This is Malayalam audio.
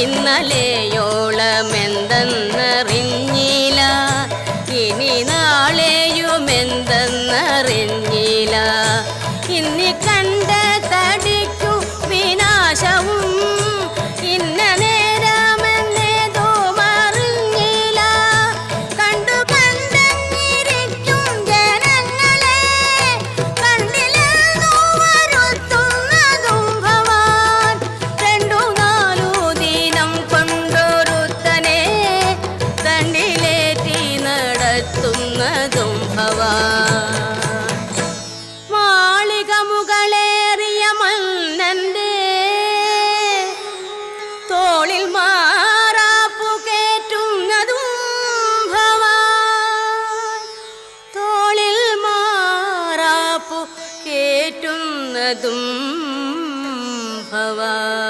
ഇന്നലെയോളമെന്തെന്നറിഞ്ഞില്ല, ഇനി നാളെയുമെന്തെന്നറിഞ്ഞില്ല. ഇന്നി കണ്ട തടിക്കു വിനാശവും ഇന്ന നേരമെന്നേതോ മറിഞ്ഞില്ല. കണ്ടു കണ്ടിരിക്കും ജനങ്ങളെ കണ്ടില്ലെന്നു വരുത്തുന്നതും ഭവാൻ. 2-4 ദിനം കൊണ്ടൊരുത്തനെ തണ്ടിലേറ്റി നടത്തുന്നതും ഭവാൻ. മാളിക മുകളേറിയ മന്നന്റെ തോളിൽ മാറാപ്പു കേറ്റുന്നതും ഭവാൻ. തോളിൽ മാറാപ്പു കേറ്റുന്നതും ഭവാൻ.